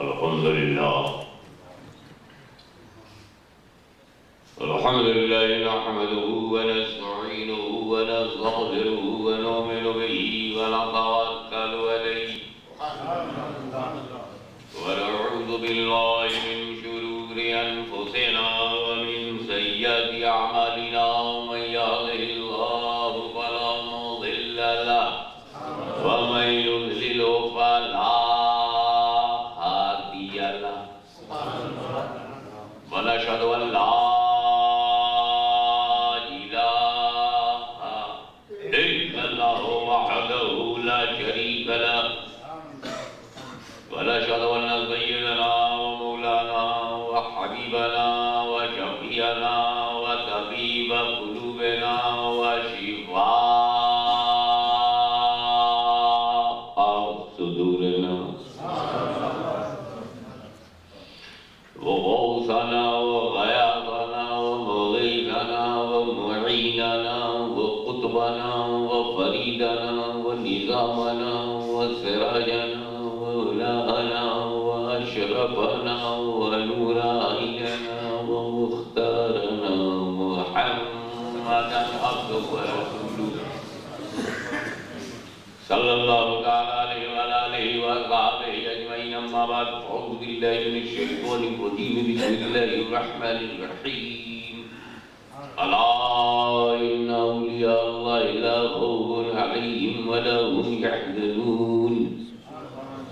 الحمد لله نحمده ونستعينه ونستغفره ونؤمن به ونتوكل عليه ونعوذ بالله من شرور أنفسنا ومن سيئات أعمالنا من يهده الله فلا مضل له ومن يضلل فلا هادي له ونشهد أن لا ونشهد أن سيدنا ومولانا وحبيبنا وشفيعنا وطبيب قلوبنا وشفاء صدورنا وغوثنا وغياثنا ومغيثنا ومعيننا وقطبنا وفريدنا ونظامنا وسراجنا وولاءنا وأشرفنا ونور عيننا ومختارنا محمدا عبده ورسوله صلى الله تعالى عليه وعلى آله وصحبه أجمعين أما بعد أعوذ بالله من الشيطان الرجيم بسم الله الرحمن الرحيم ألا إن أولياء الله لا خوف عليهم ولا هم يحزنون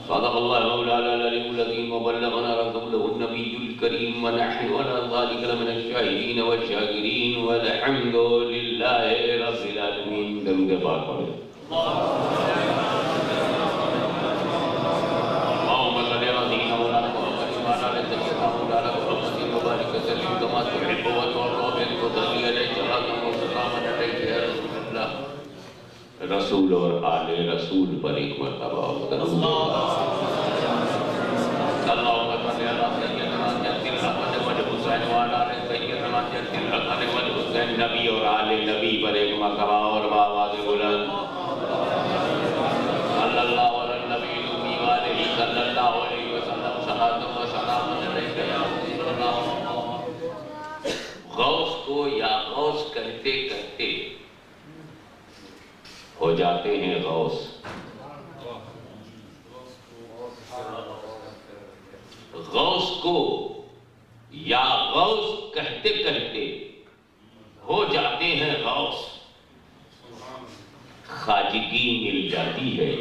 صدق الله مولانا العلي العظيم وبلغنا رسوله النبي الكريم ونحن على ذلك لمن الشاهدين والشاكرين والحمد لله رب العالمين. درود پاک پڑھیں. اللهم صل على سيدنا مولانا محمد وعلى آل سيدنا مولانا محمد وبارك وسلم كما تحب وترضى وصلي عليه صلاة وسلاما عليك يا رسول الله. رسول اور آل رسول پر ایک مرتبہ درود. اللهم صل على سيدنا محمد وعلى حسین وعلى آل سيدنا محمد وعلى حسین نبی اور آل نبی پر ایک مرتبہ اور بآواز بلند صلی اللہ علیہ النبی الأمی وآلہ صلی اللہ علیہ وسلم صلاۃ و سلام علیک یا رسول اللہ. غوث کو یا غوث کہتے کہتے ہو جاتے ہیں غوث. غوث کو یا غوث کہتے کہتے ہو جاتے ہیں غوث. خواجگی مل جاتی ہے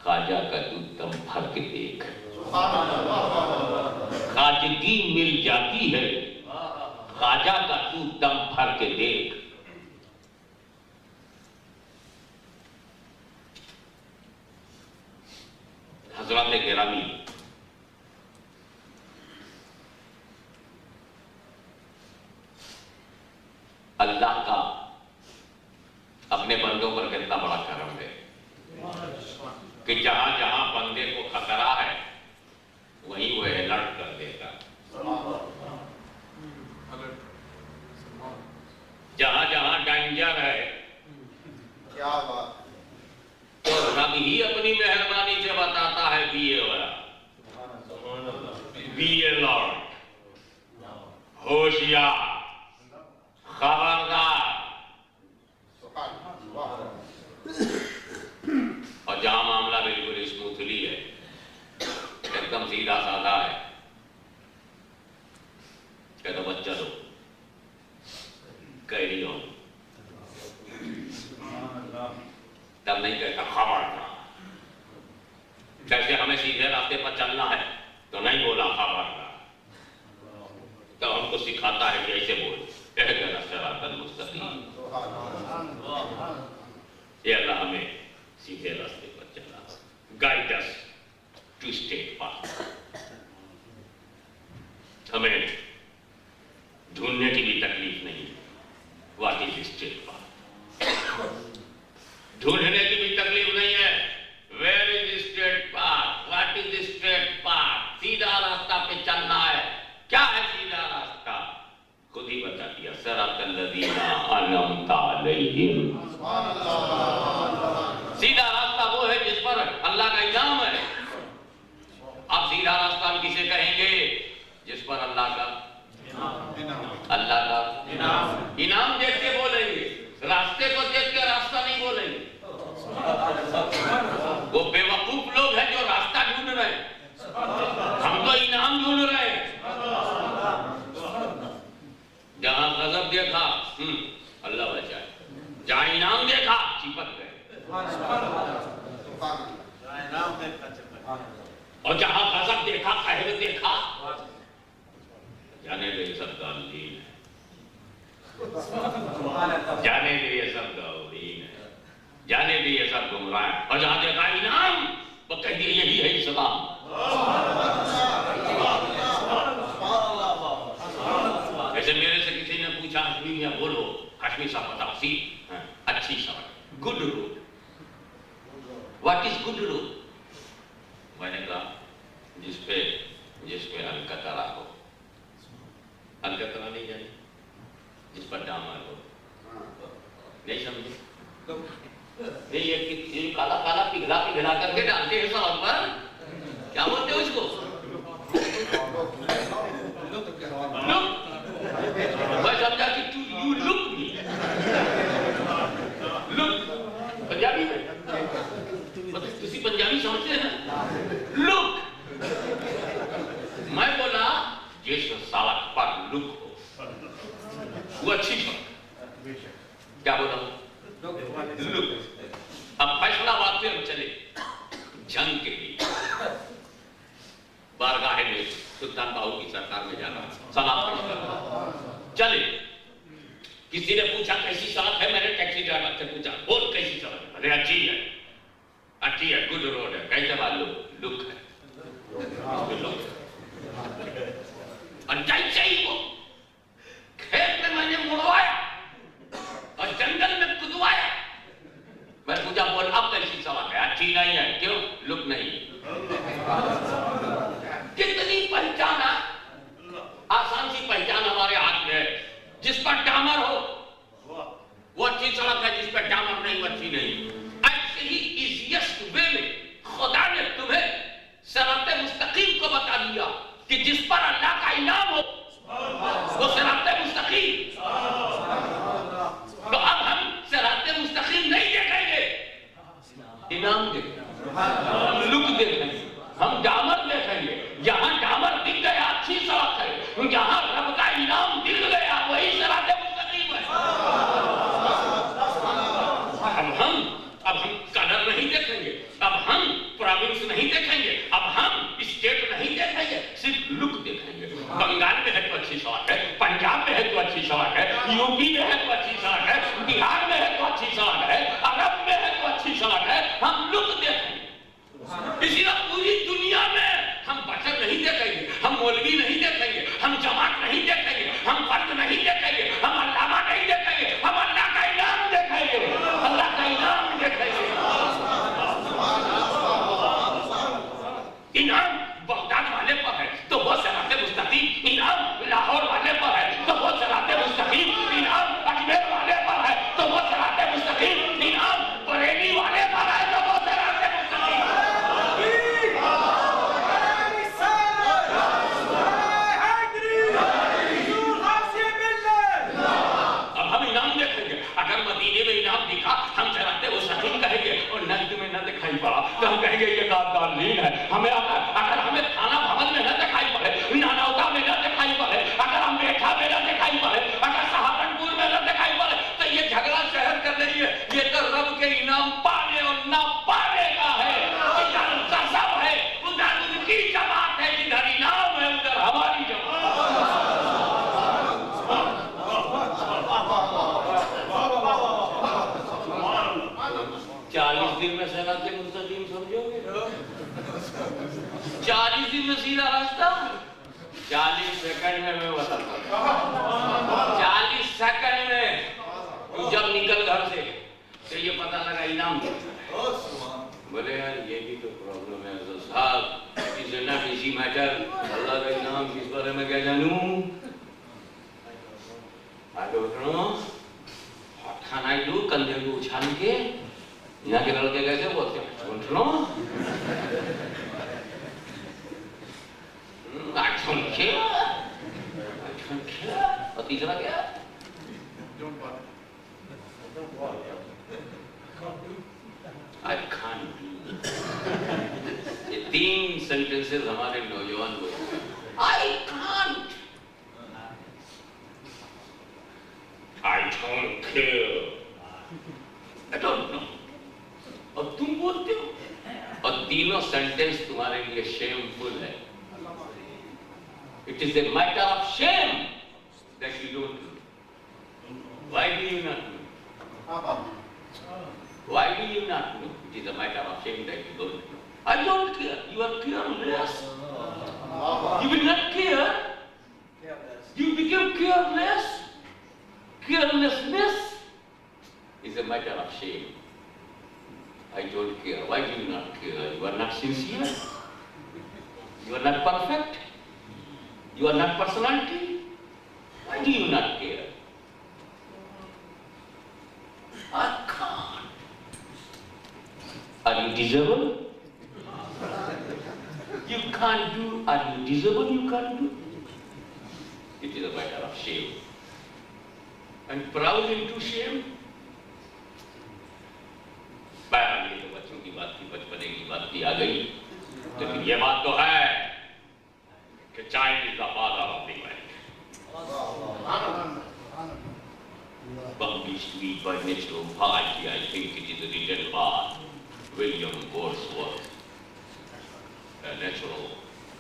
خواجہ کا تو دم بھر کے دیکھ. خواجگی مل جاتی ہے خواجہ کا تو دم بھر کے دیکھ. حضرات گرامی، اللہ کا اپنے بندوں پر کتنا بڑا کرم ہے کہ جہاں جہاں بندے کو خطرہ ہے وہیں وہ الرٹ کر دیتا. جہاں جہاں ڈینجر ہے کیا بات تو رب ہی اپنی مہربانی سے بتاتا ہے بی اے لارڈ، ہوشیار، خبردار. اور جہاں معاملہ بالکل اسموتھلی ہے، ایک دم سیدھا سادہ ہے، کہتا بچہ دو کیری آن، تب نہیں کہتا خبردار. جیسے ہمیں سیدھے راستے پر چلنا ہے تو نہیں بولا خبردار، تو ہم کو سکھاتا ہے کہ ایسے بول اہدنا الصراط المستقیم. یہ اللہ ہمیں سیدھے راستے پر چلا. Guide us to straight path. ہمیں ڈھونڈنے کی بھی تکلیف نہیں. What is straight path? ڈھونڈنے کی بھی تکلیف نہیں ہے. Where is straight path? What is straight path? سیدھا راستہ پہ چلنا ہے. کیا ہے سیدھا راستہ؟ خود ہی بتا دیا. صراط الذین انعمت علیہم. سیدھا راستہ وہ ہے جس پر اللہ کا انعام ہے. پر اللہ کا انعام دیکھ کے بولیں گے، راستے کو دیکھ کے راستہ نہیں بولیں گے۔ وہ بے وقوف لوگ ہیں جو راستہ ڈھونڈ رہے ہیں، ہم تو انعام ڈھونڈ رہے ہیں۔ جہاں غضب دیکھا اللہ بچائے، جہاں انعام دیکھا چپک گئے، اور جہاں غضب دیکھا قہر دیکھا جانے دے یہ سب غالبین ہے، جانے دے یہ سب غالبین ہے، جانے دے یہ سب گمراہ ہیں۔ اور جہاں دیکھا انعام وہ کہہ دیا یہی ہے اسلام۔ ایسے میرے سے کسی نے پوچھا ہاشمی میاں بولو، ہاشمی صاحب بتاؤ سی اچھی سڑک، good road, what is good road? میں نے کہا جس پہ الکترا ہو، الکترا نہیں جانی، جس پر ڈامر ہو، نہیں سمجھے؟ نہیں یہ کالا کالا پگھلا پگھلا کر کے ڈالتے ہیں سڑک پر، کیا بولتے ہیں اس کو؟ میں سمجھا کہ you look me، look Punjabi میں کسی پنجابی سمجھتے ہیں نا، look، میں بولا جس سڑک پر لک ہو وہ اچھی سڑک، کیا بولا لک۔ اب فیصلہ بات پہ ہم چلے جنگ کے لیے، بارگاہ میں سلطان باہو کی سرکار میں جانا، سلام کرنا چلے۔ کسی نے پوچھا کیسی سڑک ہے، میں نے ٹیکسی ڈرائیور سے پوچھا بول کیسی سڑک ہے، ارے اچھی ہے، اچھی ہے، گڈ روڈ ہے، کیسے معلوم؟ لک ہے، اور جیسے ہی وہ کھیت میں نے مڑوایا اور جنگل میں کدوایا، میں پوچھا بول اب کیسی سڑک ہے؟ اچھی نہیں ہے، کیوں؟ لک نہیں۔ کتنی پہچانا، آسان سی پہچان ہمارے ہاتھ میں ہے، جس پر ڈامر ہو وہ اچھی سڑک ہے، جس پر ڈامر نہیں وہ اچھی نہیں۔ ایسے ہی ایزیسٹ وے میں خدا نے تمہیں صراط مستقیم کو بتا دیا کہ جس پر اللہ کا انعام ہو وہ صراط مستقیم۔ تو اب ہم صراط مستقیم نہیں دیکھیں گے، انعام دیکھیں گے، لک دیکھیں گے، ہم ڈامر دیکھیں گے۔ جہاں ڈامر دکھ گیا اچھی سڑک ہے، جہاں رب کا انعام دکھ گیا وہی صراط مستقیم ہے۔ اب ہم کلر نہیں دیکھیں گے، اب ہم پروونس نہیں دیکھیں گے، اب ہم اسٹیٹ نہیں دیکھیں گے، صرف لک دیکھیں گے۔ بنگال میں ہے تو اچھی سڑک ہے، پنجاب میں ہے تو اچھی سڑک ہے، یو پی میں ہے تو اچھی سڑک ہے، بہار میں ہے تو اچھی سڑک ہے، عرب میں ہے تو اچھی سڑک ہے، ہم لک دیکھیں گے۔ اسی طرح پوری دنیا میں ہم بشر نہیں دیکھیں گے، ہم مولوی نہیں دیکھیں گے، ہم جماعت نہیں دیکھیں گے، ہم فرد نہیں دیکھیں گے، ہم علامہ نہیں دیکھیں گے، ہم اللہ کا انعام دیکھیں گے، اللہ کا انعام دیکھیں گے۔ انعام بغداد والے پر ہے تو وہ صراط مستقیم، انعام لاہور والے پر ہے تو وہ صراط مستقیم، انعام اجمیر والے پر ہے تو وہ صراط مستقیم، انعام بریلی والے پر ہے تو وہ صراط مستقیم۔ اب ہم انعام دیکھیں گے، اگر مدینے میں انعام دکھا ہم صراط مستقیم کہیں گے، اور نجد میں نہ دکھائی پڑا تو ہم کہیں گے یہ غالبین ہے۔ ہمیں اگر ہمیں تھانہ بھون میں نہ دکھائی پڑے، نانوتا میں نہ دکھائی پڑے، اگر ہم بیٹھا میں نہ دکھائی پڑے، اگر سہارنپور میں نہ دکھائی پڑے تو یہ جھگڑا شہر کر رہی ہے، یہ تو رب کے انعام پانے اور نہ پانے کا ہے۔ ادھر غضب ہے، ادھر ان کی جماعت ہے، جدھر انعام ہے ادھر ہماری جماعت۔ 40 دن میں صراط مستقیم سمجھو گے؟ 40 دن میں سیدھا راستہ، 40 سیکنڈ میں میں بتاتا ہوں، 40 سیکنڈ میں جب نکل گھر سے تو یہ پتہ لگا انعام کتنا ہے۔ بولے یار یہ بھی تو پرابلم ہے حضرت صاحب، اس ہے نا کسی میٹر، اللہ کا انعام کس بارے میں کیا جانوں؟ آگے اٹھنا، ہاتھ کھانا ہی دو، کندھے کو اچھال کے، یہاں کے لڑکے کیسے بولتے ہیں اٹھنا، آج سن کے تیسرا کیا ہے؟ I can't do it. یہ 3 سینٹنسز ہمارے نوجوان کو I can't. I don't care. I don't know. اور تم بولتے ہو اور تینوں سینٹنس تمہارے لیے شیمفل ہے. It is a matter of shame that you don't do. Why do you not do? Why do you not do? It is a matter of shame that you don't do. I don't care. You are careless. You will not care. You become careless. Carelessness is a matter of shame. I don't care. Why do you not care? You are not sincere. You are not perfect. You are not personality. Why do you not care? I can't. Are you disabled? You can't do. Are you disabled? You can't do. It is a matter of shame. And proud into shame. بہرحال یہ تو بچوں کی بات تھی, بچپنے کی بات تھی, آ گئی. لیکن یہ بات تو ہے کہ child is the father of the mind. Published week by Natural Piety, I think it is written by William Wordsworth, a natural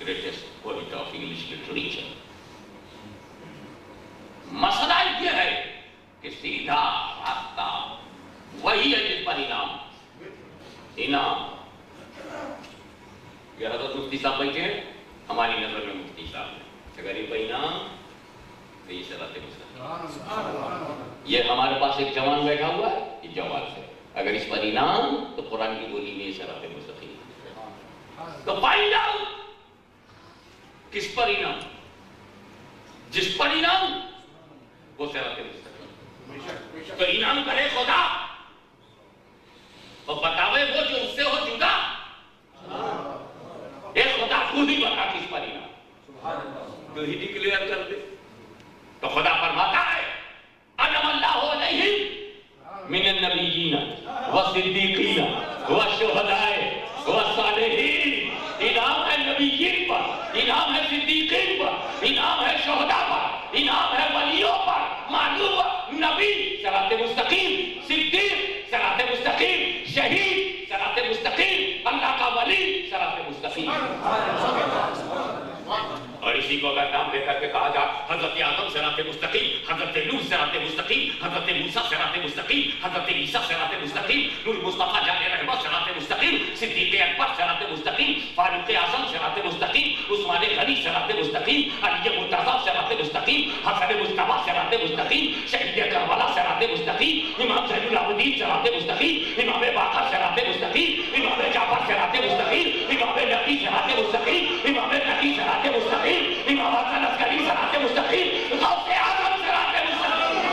greatest poet of English literature. مسئلہ یہ ہے کہ سیدھا راستہ وہی ہے جس پر انعام. یہ حضرت مفتی صاحب بیٹھے ہیں, ہماری نظر میں مفتی صاحب ہیں. اگر یہ انعام تو یہ صراط مستقیم. یہ ہمارے پاس ایک جوان بیٹھا ہوا ہے, یہ جوان سے اگر اس پر انعام تو قرآن کی بولی میں یہ صراط مستقیم. تو فائنڈ آؤٹ کس پر انعام, جس پر انعام وہ صراط مستقیم. تو انعام کرے خدا اور بتاوے وہ جو اس سے ہو جدا. اے خدا تو ہی بتا کس پر انعام, تو ہی ڈکلیئر کر دے. تو خدا فرماتا ہے انعم اللہ علیہم من النبیین والصدیقین والشہداء والصالحین. انعام ہے نبیین پر, انعام ہے صدیقین پر, انعام ہے شہداء پر, انعام ہے ولیوں پر. معلوم نبی صراط مستقیم, صدیق صراط مستقیم, شہید صراط مستقیم, اللہ کا ولی صراط مستقیم. اور اسی کو اگر نام لے کر کے کہا جائے حضرت آدم صراط مستقیم, حضرت نوح صراط مستقیم, حضرت موسیٰ صراط مستقیم, حضرت عیسیٰ صراط مستقیم, نور مصطفیٰ جان رحمت صراط مستقیم, صدیق اکبر صراط مستقیم, فاروق اعظم صراط مستقیم, عثمان غنی صراط مستقیم, علی مرتضیٰ صراط مستقیم, حسن مصطفیٰ صراط مستقیم, شہید کربلا صراط مستقیم, امام زین العابدین صراط مستقیم, امام باقر صراط مستقیم, امام جعفر صراط مستقیم, امام نبی صراط مستقیم, امام نبی صراط مستقیم, امام حسن عسکری صراط مستقیم, غوث اعظم صراط مستقیم.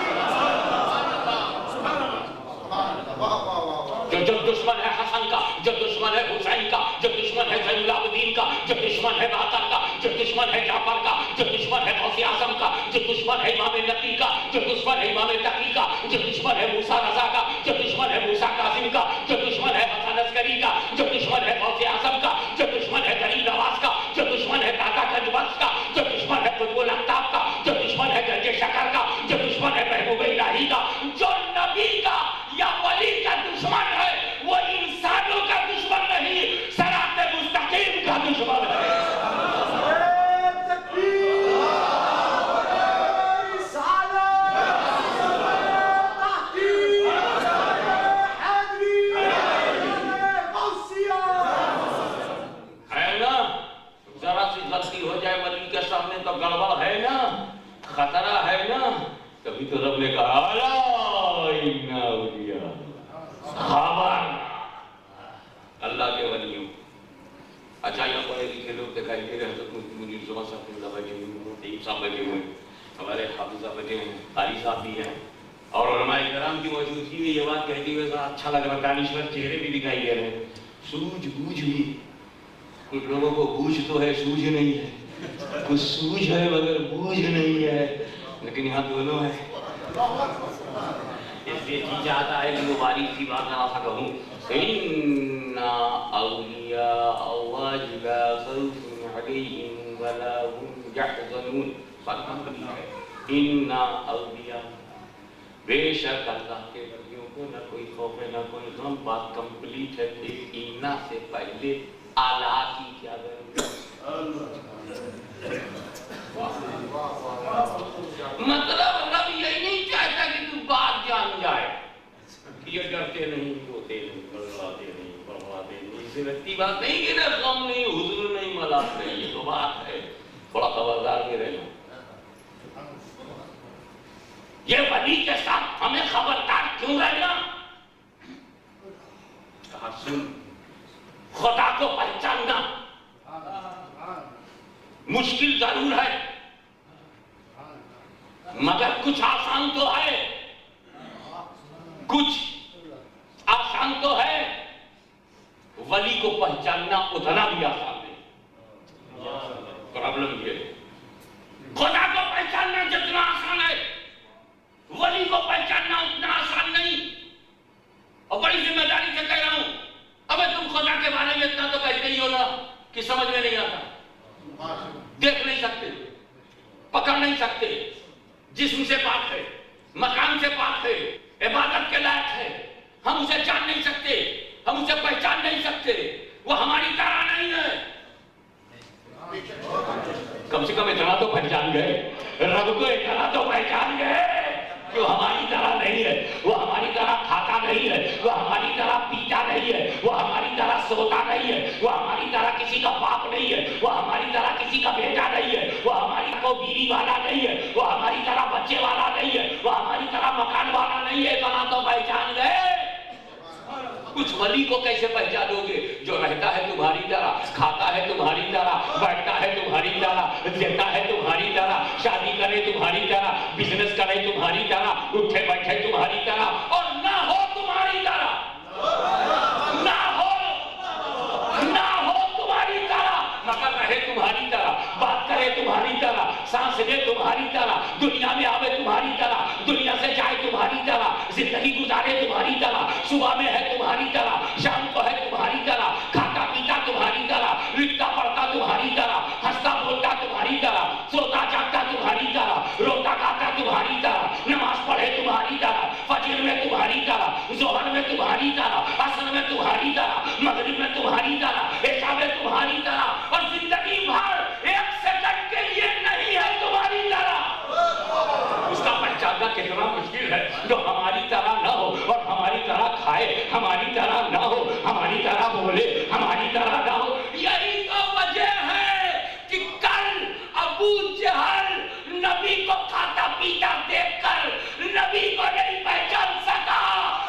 جو دشمن ہے حسن کا, جو دشمن ہے حسین کا, جو دشمن ہے زین العابدین کا, جو دشمن ہے باقر کا, جو دشمن ہے جعفر کا, جو دشمن ہے غوث اعظم کا, جو دشمن ہے امام نبی کا, جو دشمن ہے امام تقی کا, جو دشمن ہے موسیٰ رضا کا, جو دشمن ہے موسیٰ کاظم کا, جو دشمن ہے حسن عسکری کا, جو دشمن ہے غوث اعظم کا, جو دشمن ہے غریب نواز کا, جو دشمن ہے دادا گنجبخش کا, جو دشمن ہے قطب الاقطاب کا, جو دشمن ہے گنج شکر کا, جو دشمن ہے محبوب الہی کا, جو نبی کا یا ولی کا دشمن ہے وہ انسانوں کا دشمن نہیں, صراط مستقیم کا دشمن ہے. تو گڑبڑ ہے نا, خطرہ ہے نا, تبھی تو رب نے کہا خبر اللہ کے ولیوں. اچھا یہاں پڑھے لکھے لوگ دکھائی دے رہے, حضرت مفتی منیر زمان صاحب بیٹھے ہوئے, مفتی صاحب بیٹھے ہوئے, ہمارے حافظہ بیٹھے ہیں, قاری صاحب بھی ہیں, اور علماء کرام کی موجودگی میں یہ بات کہتی ہوئے اچھا لگ رہا. دانشور چہرے بھی دکھائی دے رہے ہیں. سوجھ بوجھ بھی, کچھ لوگوں کو بوجھ تو ہے, سوجھ نہیں ہے, کچھ سوجھ ہے مگر بوجھ نہیں ہے. لیکن یہاں دونوں ہے، اس لیے جی چاہتا ہے کہ وہ باریک سی بات ذرا سا کہوں. ان اولیاء اللہ لا خوف علیہم ولا هم یحزنون. بات کمپلیٹ ہے. ان اولیاء، بے شک اللہ کے ولیوں کو نہ کوئی خوف ہے نہ کوئی غم. بات کمپلیٹ ہے. اینا سے پہلے اعلیٰ کی کیا ضرورت؟ مطلب رب یہ نہیں چاہتا کہ تو بات جان جائے. یہ ڈرتے نہیں، روتے نہیں، بڑھواتے نہیں، بڑھواتے نہیں. اسے لگتی بات نہیں کہ نہ غم نہیں، حضور نہیں، ملاب نہیں. یہ تو بات ہے. تھوڑا خبردار میں رہنا. یہ ولی کے ساتھ ہمیں خبردار کیوں رہنا؟ کہا سن، خدا کو پہچاننا مشکل ضرور ہے مگر کچھ آسان تو ہے. کچھ آسان تو ہے. ولی کو پہچاننا اتنا بھی آسان نہیں. پرابلم یہ ہے خدا کو پہچاننا جتنا آسان ہے ولی کو پہچاننا اتنا آسان نہیں. اور بڑی ذمہ داری سے کہہ رہا ہوں، ابے تم خدا کے بارے میں اتنا تو کہتے ہی ہو نا کہ سمجھ میں نہیں آتا، دیکھ نہیں سکتے، پکڑ نہیں سکتے. جسم سے پاک ہے، مکان سے پاک ہے، عبادت کے لائق ہے. ہم اسے جان نہیں سکتے، ہم اسے پہچان نہیں سکتے. وہ ہماری طرح نہیں ہے. کم سے کم اتنا تو پہچان گئے، رب کو اتنا تو پہچان گئے کہ وہ ہماری طرح نہیں ہے. وہ ہماری طرح کھاتا نہیں ہے، وہ ہماری طرح پیتا نہیں ہے، وہ ہماری طرح سوتا نہیں ہے، وہ ہماری طرح کسی کا باپ نہیں ہے، وہ ہماری طرح کسی کا بیٹا نہیں ہے، وہ ہماری طرح بیوی والا نہیں ہے، وہ ہماری طرح بچے والا نہیں ہے، وہ ہماری طرح مکان والا نہیں ہے. اتنا تو پہچان گئے. کچھ ولی کو کیسے پہچانو گے جو رہتا ہے تمہاری طرح، کھاتا ہے تمہاری طرح، بیٹھتا ہے تمہاری طرح، دیتا ہے تمہاری طرح، شادی کرے تمہاری طرح، بزنس کرے تمہاری طرح، اٹھے بیٹھے تمہاری طرح، اور نہ ہو تمہاری طرح، نہ ہو تمہاری طرح، مگر رہے تمہاری طرح، بات کرے تمہاری طرح، سانس لے تمہاری طرح، دنیا میں آوے تمہاری طرح، دنیا سے جائے تمہاری طرح، زندگی گزارے تمہاری طرح، صبح میں ہے تمہاری طرح، شام کو ہے تمہاری طرح، کھاتا پیتا تمہاری طرح، لکھتا پڑھتا تمہاری طرح، ہنستا بولتا تمہاری طرح، سوتا جاگتا تمہاری طرح، روتا گاتا تمہاری طرح، نماز پڑھے تمہاری طرح، فجر میں تمہاری طرح، ظہر میں تمہاری طرح، عصر میں تمہاری طرح، مغرب میں تمہاری طرح، عشاء میں تمہاری طرح، اور زندگی بھر ایک سیکنڈ کے لیے نہیں ہے تمہاری طرح. اس کا پہچاننا کتنا مشکل ہے. جو ہماری طرح نہ ہو اور ہماری طرح کھائے، ہماری طرح نہ ہو، ہماری طرح بولے، ہماری طرح نہ ہو. یہی تو وجہ ہے کہ کل ابو جہل نبی کو کھاتا پیتا دیکھ کر نبی کو نہیں پہچان سکا،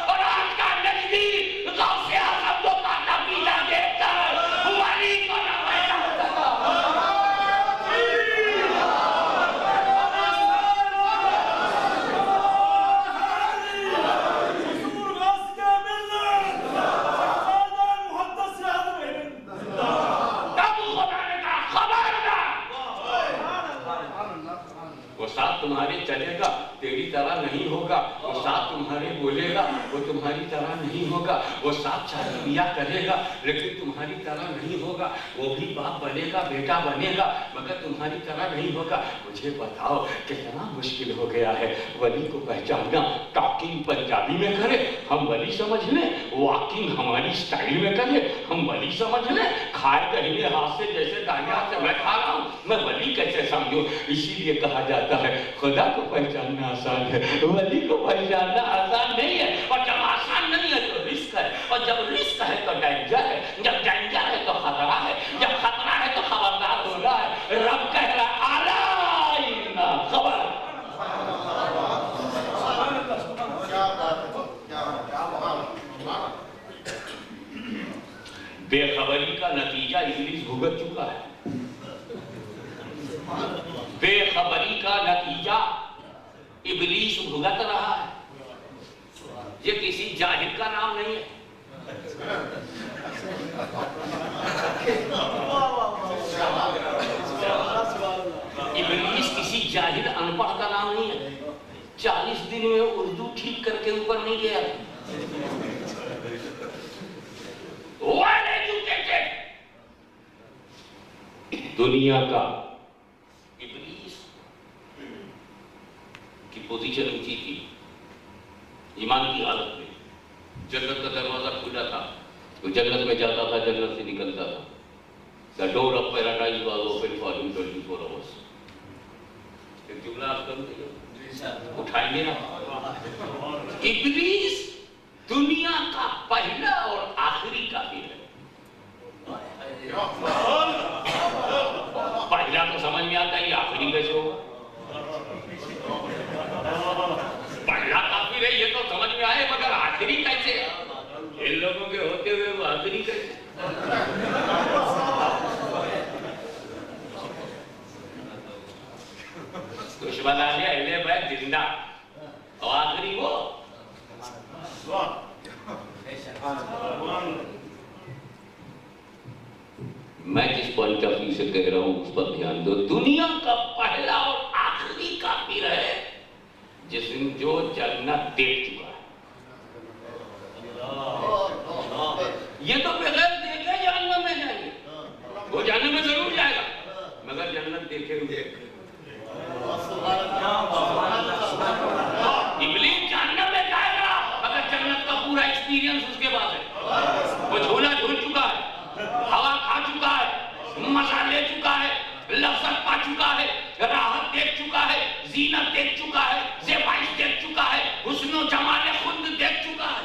اور آج کا نبی غوث اعظم کو کھاتا پیتا دیکھ کر ولی کو نہ پہچان سکا. وہ ساتھ تمہارے چلے گا، تیری طرح نہیں ہوگا. وہ ساتھ تمہارے بولے گا، وہ تمہاری طرح نہیں ہوگا. وہ ساتھ شادی بیاہ کرے گا لیکن تمہاری طرح نہیں ہوگا. وہ بھی باپ بنے گا، بیٹا بنے گا، مگر تمہاری طرح نہیں ہوگا. مجھے بتاؤ کتنا مشکل ہو گیا ہے ولی کو پہچاننا. ٹاکنگ پنجابی میں کرے ہم ولی سمجھ لیں، واکنگ ہماری سٹائل میں کرے ہم ولی سمجھ لیں، کھائے کہیں ہاتھ سے جیسے دائیں ہاتھ سے میں کھا رہا ہوں میں ولی کیسے سمجھوں. اسی لیے کہا جاتا ہے خدا کو پہچاننا آسان ہے، ولی کو پہچاننا آسان نہیں ہے. اور جب آسان نہیں ہے تو رسک ہے، اور جب رسک ہے تو ڈینجر ہے، جب ڈینجر ہے تو خطرہ ہے، جب خطرہ ہے تو خبردار ہونا ہے. رب کہہ رہا ہے اعلیٰ خبر. بے خبری کا نتیجہ ابلیس بھگت چکا ہے. بے خبری کا نتیجہ ابلیس بھگت رہا ہے. یہ کسی جاہل کا نام نہیں ہے. ابلیس کسی جاہل ان پڑھ کا نام نہیں ہے. زندگی میں اردو ٹھیک کر کے اوپر نہیں گیا. Well educated. دنیا کا ابلیس کی پوزیشن اونچی تھی. ایمان کی حالت میں جنت کا دروازہ کھلا تھا. وہ جنت میں جاتا تھا, جنت سے نکلتا تھا. The door of paradise was open for him 24 hours. ایک جملہ آپ کروں گے, اٹھائیں گے نا. ابلیس دنیا کا پہلا اور آخری کافر ہے. پہلا تو سمجھ میں آتا ہے, یہ آخری کیسے ہوگا؟ پہلا کافر ہے یہ تو سمجھ میں آئے, مگر آخری کیسے؟ ان لوگوں کے ہوتے ہوئے وہ آخری کیسے؟ دشمن آنے اہل بیت زندہ اور آخری وہ. میں جس پوائنٹ آف ویو سے کہہ رہا ہوں اس پر دھیان دو. دنیا کا پہلا اور آخری کافر ہے جس نے جو جنت دیکھ چکا ہے. یہ تو بغیر دیکھے جہنم میں جائیں گے. وہ جہنم میں ضرور جائے گا مگر جنت دیکھے ہوئے. ابلیس جہنم میں جائے گا مگر جنت کا پورا ایکسپیرینس اس کے پاس ہے. وہ جھولا جھول چکا ہے, ہوا کھا چکا ہے, مزہ لے چکا ہے, لذت پا چکا ہے, راحت دیکھ چکا ہے, زینت دیکھ چکا ہے, زیبائش دیکھ چکا ہے, حسن و جمال خود دیکھ چکا ہے.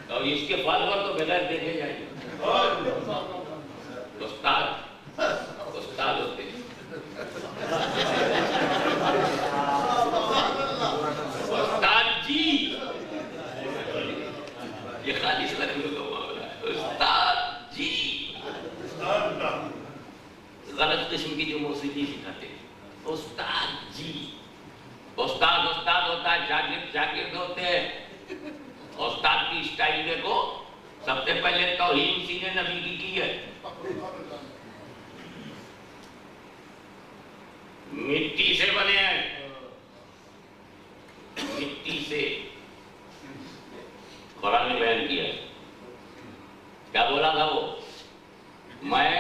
اور اس کے فالوور تو بغیر دیکھے جائیں گے. استاد ہوتے ہیں. استاد جی, یہ خالص لکھنؤ کا معاملہ ہے. استاد جی غلط قسم کی جو موسیقی سکھاتے ہیں. استاد جی, استاد استاد ہوتا ہے, شاگرد شاگرد ہوتے ہیں. استاد کی اسٹائل دیکھو, سب سے پہلے توہین سینے نبی کی ہے. مٹی سے بنے ہیں, مٹی سے. قرآن نے بیان کیا کیا بولا تھا وہ, میں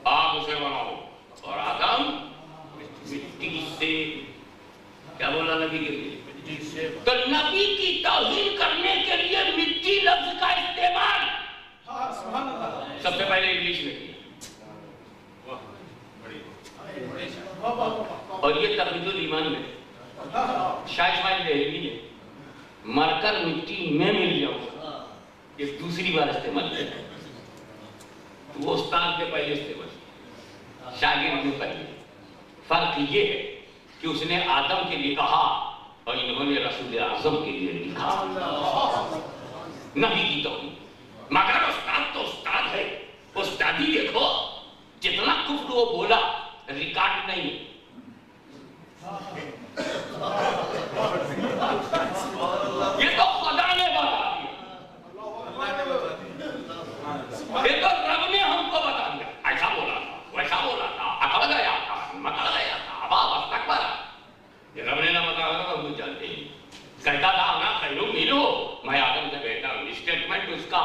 آگ سے بنا ہوں اور آدم مٹی سے. کیا بولا نبی کے لیے؟ تو نبی کی توہین کرنے کے لیے مٹی لفظ کا استعمال سب سے پہلے انگلش میں کیا. اور یہ تقلید الایمان میں شاہ اسماعیل دہلوی نے مر کر مٹی میں مل جاؤں یہ دوسری بار استعمال کیا. وہ استاد کے پہلے استعمال, شاگرد میں پہلے. فرق یہ ہے کہ اس نے آدم کے لیے کہا اور انہوں نے رسول اعظم کے لیے لکھا. نبی کی توہین. مگر استاد تو استاد ہے. استادی دیکھو, جتنا کفر وہ بولا ریکارڈ نہیں. یہ تو خدا نے بتا دیا, یہ تو رب نے ہم کو بتا دیا. ایسا بولا تھا, ویسا بولا تھا, اکڑ گیا تھا, مکڑ گیا تھا, ابا مستقبل. یہ رب نے نہ بتایا تو ہم جانتے ہیں. کہتا تھا نا خیرو ملو, میں آدم سے بیٹا ہوں. اسٹیٹمنٹ اس کا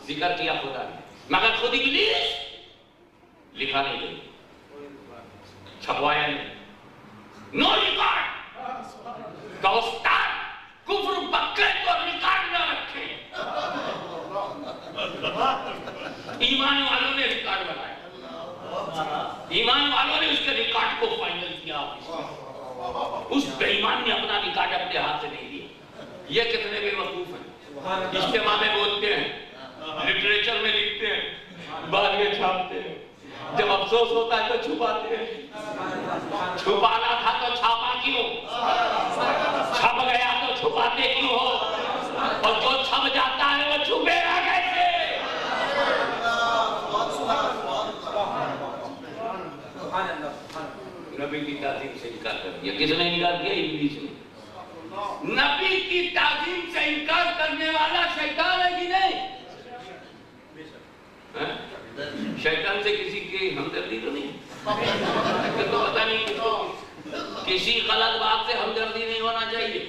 ذکر کیا خدا نے, مگر خود ابلیس لکھا نہیں گئی, چھپوایا نہیں. No record. تو استاد کفر بکے تو ریکارڈ نہ رکھے. ایمان والوں نے ریکارڈ بنایا, ایمان والوں نے اس کے ریکارڈ کو فائنل کیا. اس بے ایمان نے اپنا ریکارڈ اپنے ہاتھ سے نہیں دیا. یہ کتنے بے وقوف ہیں, اجتماع میں بولتے ہیں, لٹریچر میں لکھتے ہیں, بعد میں چھاپتے ہیں. جب افسوس ہوتا ہے تو چھپاتے ہیں. چھپانا تھا تو چھاپا کیوں؟ چھپ گیا تو چھپاتے کیوں ہو؟ اور جو چھپ جاتا ہے وہ چھپے گا کیسے؟ نبی کی تعظیم سے انکار کر دیا. کس نے انکار کیا؟ ابلیس نے. نبی کی تعظیم سے انکار کرنے والا شیطان ہے کہ نہیں؟ شیطان سے کسی کی ہمدردی تو نہیں, تو پتہ نہیں. کسی غلط بات سے ہمدردی نہیں ہونا چاہیے.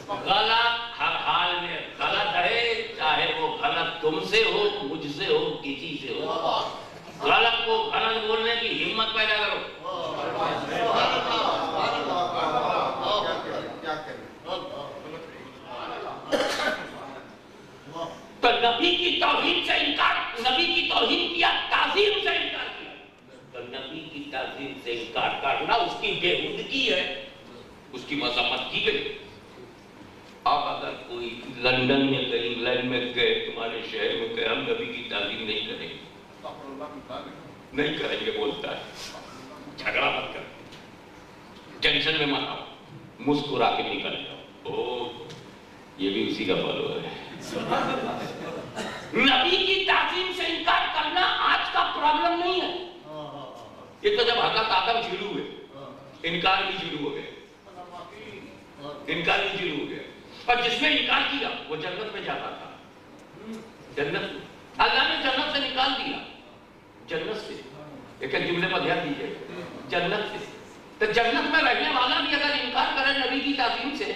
غلط ہر حال میں غلط ہے، چاہے وہ غلط تم سے ہو، مجھ سے ہو، کسی سے ہو. غلط کو غلط بولنے کی ہمت پیدا کرو. تو نبی کی توہین سے انکار، نبی کی توہین کیا، تعظیم سے انکار کیا. تو نبی کی تعظیم سے انکار کرنا اس کی بےہودگی ہے، اس کی مذمت کی گئی. اب اگر کوئی لندن میں گئے، انگلینڈ میں گئے، تمہارے شہر میں گئے، ہم نبی کی تعظیم نہیں کریں گے، نہیں کریں گے، بولتا ہے. جھگڑا مت کرو، ٹینشن میں مت آؤ، مسکرا کے نکل جاؤ. او یہ بھی اسی کا فالو ہے. نبی کی تعظیم سے انکار کرنا آج کا پرابلم نہیں ہے. یہ تو جب حضرت آدم شروع ہوئے انکار بھی شروع ہو گئے، انکار بھی شروع ہو گیا. اور جس نے انکار کیا وہ جنت میں جاتا تھا. جنت اللہ نے جنت سے نکال دیا. جنت سے ایک جملے پر دھیان دیجیے، جنت سے. تو جنت میں رہنے والا بھی اگر انکار کرے نبی کی تعظیم سے،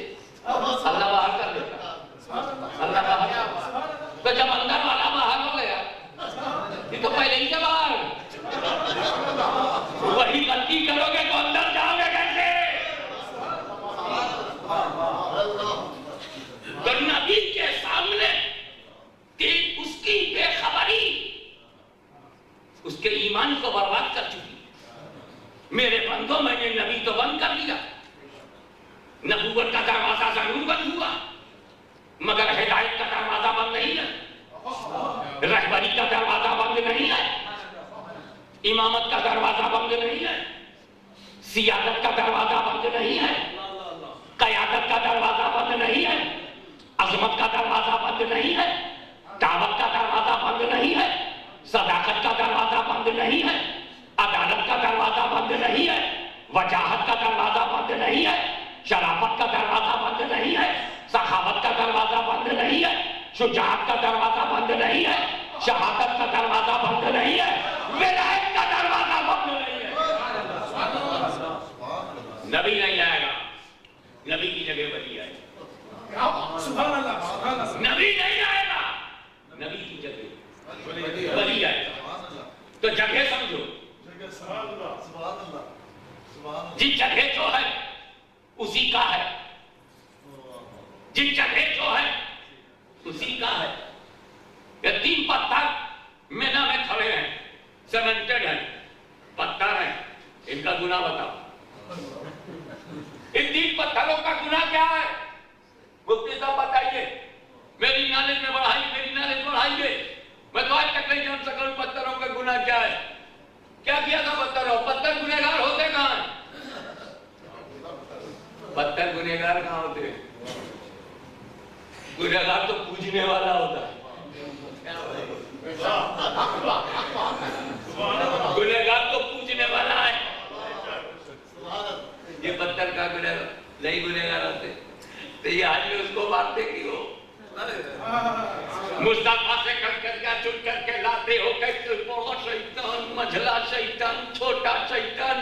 اللہ باہر کر دیتا. اللہ باہر. تو جب اندر والا باہر ہو گیا، یہ تو پہلے ہی سے باہر. وہی غلطی کرو گے تو اندر جاؤ گے کیسے؟ تو نبی کے سامنے اس کی بے خبری اس کے ایمان کو برباد کر چکی. میرے بندوں، میں نے نبی تو بند کر دیا. نبوت کا دروازہ ضرور بند ہوا، مگر ہدایت کا دروازہ بند نہیں ہے، رہبری کا دروازہ بند نہیں ہے، امامت کا دروازہ بند نہیں ہے، سیادت کا دروازہ بند نہیں ہے، قیادت کا دروازہ بند نہیں ہے، عظمت کا دروازہ بند نہیں ہے، دعوت کا دروازہ بند نہیں ہے، صداقت کا دروازہ بند نہیں ہے، عدالت کا دروازہ بند نہیں ہے، وجاہت کا دروازہ بند نہیں ہے، شرافت کا دروازہ بند نہیں ہے، سخاوت کا دروازہ بند نہیں ہے، شجاعت کا دروازہ بند نہیں ہے، شہادت کا دروازہ بند نہیں ہے، ولایت کا دروازہ بند نہیں ہے. نبی نہیں آئے گا، نبی کی جگہ ولی آئے گا. سبحان اللہ. نبی نہیں آئے گا، نبی کی جگہ ولی آئے گا. تو جگہ سمجھو، جس جگہ جو ہے اسی کا ہے، جس جگہ جو ہے اسی کا ہے. یہ 3 پتھر مینا میں کھڑے ہیں، سیمنٹڈ ہیں، پتھر ہیں، ان کا گناہ بتاؤ. ان 3 پتھروں کا گناہ کیا ہے؟ مفتی صاحب بتائیے. میری نالج میں بڑھائیے. میں تو آج تک نہیں جان سکا ان پتھروں کا گناہ کیا ہے. کیا کیا تھا پتھروں؟ پتھر گنہگار ہوتے کہاں ہیں؟ پتھر گنہگار کہاں ہوتے ہیں؟ گنہگار تو پوجنے والا ہوتا ہے. گنہگار تو پوجنے والا ہے. یہ پتھر کا گنہگار نہیں گنہگار ہوتے تو یہ آج میں اس کو مارتے کی ہو. مصطفیٰ سے چن کر کے لاتے ہو کہ بڑا شیطان، مجھلا شیطان، چھوٹا شیطان،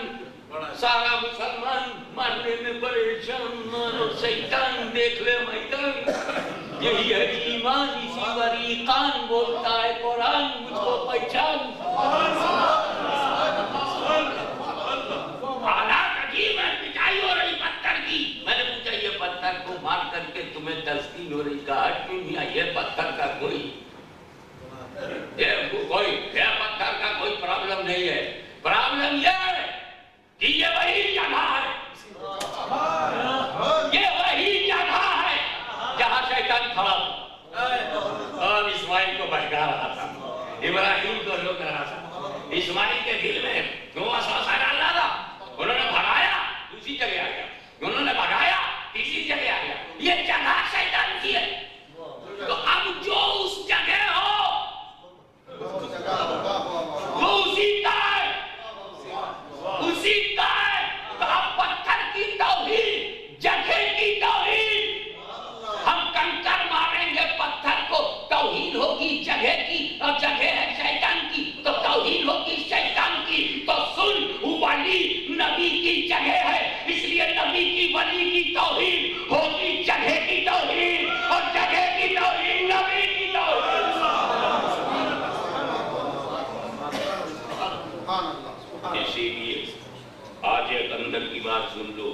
سارا مسلمان مارنے میں پریشان. مارو شیطان، دیکھ لے میدان. یہی ہے ایمان، اسی وریقان بولتا ہے قرآن، مجھ کو پہچان. حالات عجیب ہے، پٹائی ہو رہی پتھر کی. میں نے پوچھا یہ پتھر کو مار کر کے تمہیں تسکین ہو رہی، کہا ہٹ کیوں نہیں آئی؟ یہ پتھر کا کوئی پتھر کا کوئی پرابلم نہیں ہے. پرابلم یہ ہے کہ یہ وہی جگہ ہے، یہ وہی جگہ ہے جہاں شیطان کھڑا تھا اور اسماعیل کو بھٹکا رہا تھا، ابراہیم کو روک رہا تھا. اسماعیل کے دل میں وہ وسوسہ ڈالا تھا، انہوں نے بھگایا، دوسری جگہ آ گیا. انہوں نے بھگایا، تیسری جگہ آ گیا. یہ جگہ شیطان کی ہے. تو اب جو اس جگہ ہو وہ اسی کا ہے، اسی کا ہے. تو اب پتھر کی توحید، جگہ کی توحید. ہم کنکر ماریں گے پتھر کو، توحید ہوگی جگہ کی، اور جگہ ہے شیطان کی تو توحید ہوگی شیطان کی. سبحان اللہ سبحان اللہ. اسی لیے آج ایک اندر کی بات سن لو.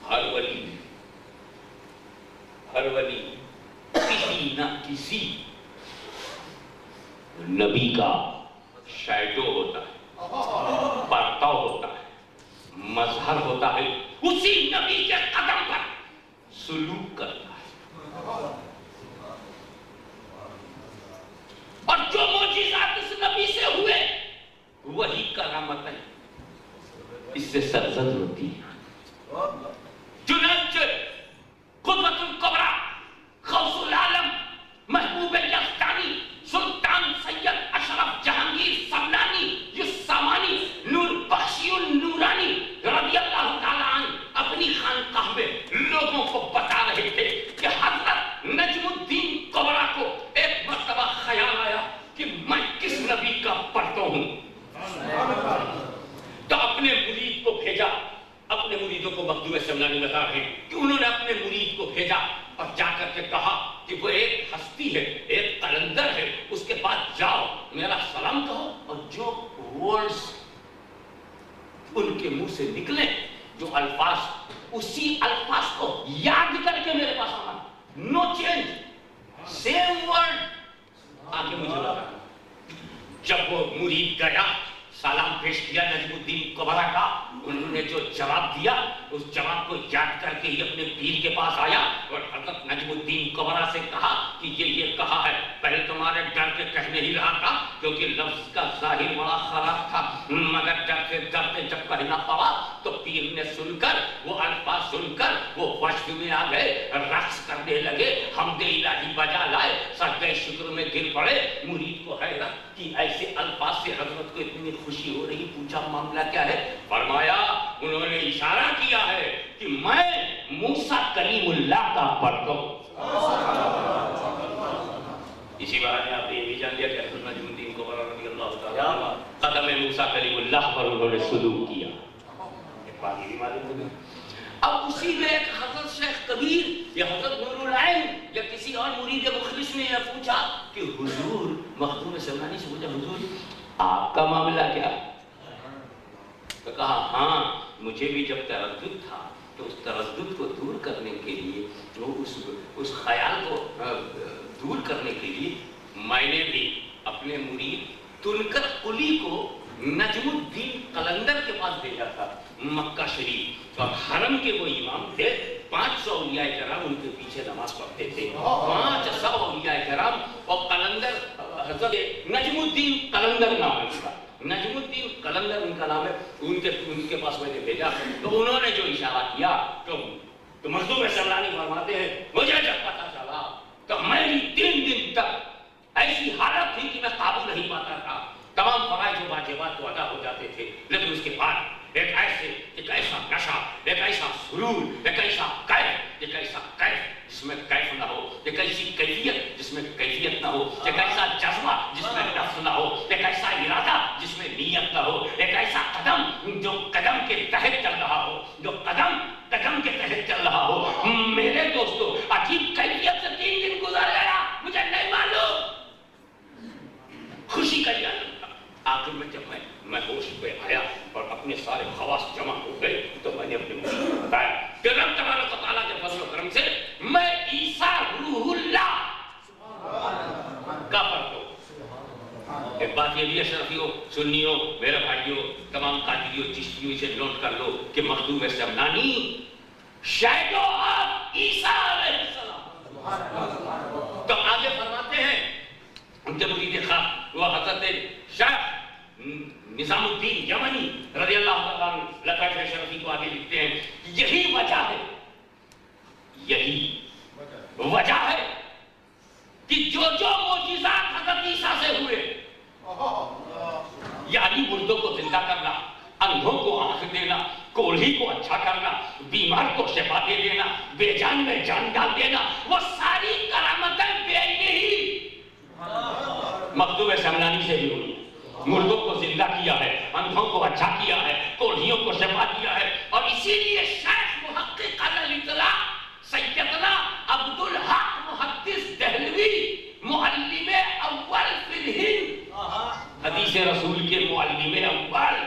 ہر ولی کسی نہ کسی نبی کا شیڈو ہوتا ہے، پرتو ہوتا ہے، مظہر ہوتا ہے، اسی نبی کے قدم پر سلوک کرتا ہے. اور جو معجزات اس نبی سے ہوئے وہی کرامتیں اس سے سرزد ہوتی ہیں. چنانچہ قدوۃ الکبریٰ، غوث العالم، محبوب یزدانی، سلطان سید اشرف جہانگیر سمنانی یسامانی، نور بخشی النورانی رضی اللہ تعالیٰ عنہ اپنی خانقاہ میں لوگوں کو بتا رہے تھے کہ حضرت نجم الدین کبریٰ کو ایک مرتبہ خیال آیا کہ میں کس نبی کا پرتو ہوں. تو اپنے مرید کو بھیجا. اپنے مریدوں کو مخدوم سمنانی بتا رہے ہیں کہ انہوں نے اپنے مرید کو بھیجا اور جا کر کے کہا کہ وہ ایک ہستی ہے، ایک قلندر ہے، اس کے پاس جاؤ، میرا سلام کہو، اور جو ورڈز ان کے منہ سے نکلے، جو الفاظ، اسی الفاظ کو یاد کر کے میرے پاس آنا. نو چینج، سیم ورڈ آگے مجھے بتا. جب وہ مرید گیا، سلام پیش کیا نجم الدین کبریٰ کا، انہوں نے جو جواب دیا اس جواب کو یاد کر کے یہ اپنے پیر کے پاس آیا اور حضرت نجم الدین کبریٰ سے کہا کہ یہ کہا ہے. پہلے تمہارے ڈر کے کہہ نہیں رہا تھا کیونکہ لفظ کا ظاہر بڑا خراب تھا، مگر ڈرتے جب کہنا پڑا تو پیر نے سن کر وہ الفاظ سن کر وہ وجد میں آ گئے، رقص کرنے لگے، حمد الہی بجا لائے، سجدہ شکر میں گر پڑے. مرید کو حیرت کہ ایسے الفاظ سے حضرت کو اتنی خوشی ہو رہی. پوچھا معاملہ کیا ہے؟ فرمایا انہوں نے اشارہ کیا ہے کہ میں موسیٰ کلیم اللہ کا پرتو. اسی بارے آپ نے یہ بھی جان لیا کہ حضرت نجم الدین کبریٰ رضی اللہ تعالیٰ قدم موسیٰ کلیم اللہ پر انہوں نے سلوک کیا. ایک بات یہ بھی معلوم ہوگی. اب اسی میں ایک حضرت شیخ کبیر یا حضرت نور العین یا کسی اور مرید مخلص نے یہ پوچھا کہ حضور، مخدوم سمنانی سے پوچھا، حضور آپ کا معاملہ کیا؟ تو کہا ہاں مجھے بھی جب تردد تھا تو اس تردد کو دور کرنے کے لیے، اس خیال کو دور کرنے کے لیے میں نے بھی اپنے مرید تنکر قلی کو نجم الدین قلندر کے پاس بھیجا تھا مکہ شریف. اور حرم کے وہ امام تھے، 500 اولیاء کرام ان کے پیچھے نماز پڑھتے تھے، 500 اولیاء کرام. اور قلندر حضرت نجم الدین قلندر نام ہے، نجم الدین قلندر ان کا نام ہے. ان کے پاس میں نے بھیجا تو انہوں نے جو اشارہ کیا تو مخدوم سمنانی فرماتے ہیں مجھے جب پتا چلا تو میری 3 دن تک ایسی حالت تھی کہ میں قابو نہیں پاتا تھا. تمام فرائض و واجبات تو ادا ہو جاتے تھے، لیکن اس کے بعد ایک ایسا نشہ، ایک ایسا سرور، ایک ایسا کیف جس میں کیف نہ ہو، ایک ایسی کیفیت جس میں کیفیت نہ ہو، ایک ایسا جذبہ جس میں نفس نہ ہو، ایک ایسا ارادہ جس میں نیت نہ ہو، ایک ایسا قدم جو قدم کے تحت چل رہا ہو، جو قدم کے تحت چل رہا ہو. میرے دوستو عجیب کیفیت سے 3 دن گزر گیا، مجھے نہیں معلوم خوشی کا یہ. آخر میں جب میں ہوش پہ آیا اور اپنے سارے خواص جمع ہو گئے تو میں نے اپنے مرشد کو بتایا کہ رب تبارک و تعالیٰ کے فضل و کرم سے میں عیسیٰ روح اللہ کا پرتو. ایک بات یہ بھی اشرفیوں، سنیوں، میرے بھائیوں، تمام قادریوں، چشتیوں سے نوٹ کر لو کہ مخدوم سمنانی شیڈو آف عیسیٰ علیہ السلام. تو آگے فرماتے ہیں ان کے مرید خاص وہ حضرت شیخ نظام الدین یمنی رضی اللہ تعالیٰ عنہ لطائف شرفی کو آگے لکھتے ہیں یہی وجہ ہے کہ جو معجزات حضرت عیسیٰ سے ہوئے، یعنی مردوں کو زندہ کرنا، اندھوں کو آنکھ دینا، کوڑھی کو اچھا کرنا، بیمار کو شفا دے دینا، بے جان میں جان ڈال دینا، وہ ساری کرامتیں بے ہی مخدوم سمنانی سے بھی ہوئی. مردوں کو زندہ کیا ہے، اندھوں کو اچھا کیا ہے، کوڑھیوں کو شفا دیا ہے. اور اسی لیے شیخ محقق علی الاطلاق سیدنا عبدالحق محدث دہلوی معلم اول فی الہند حدیث رسول کے معلم اول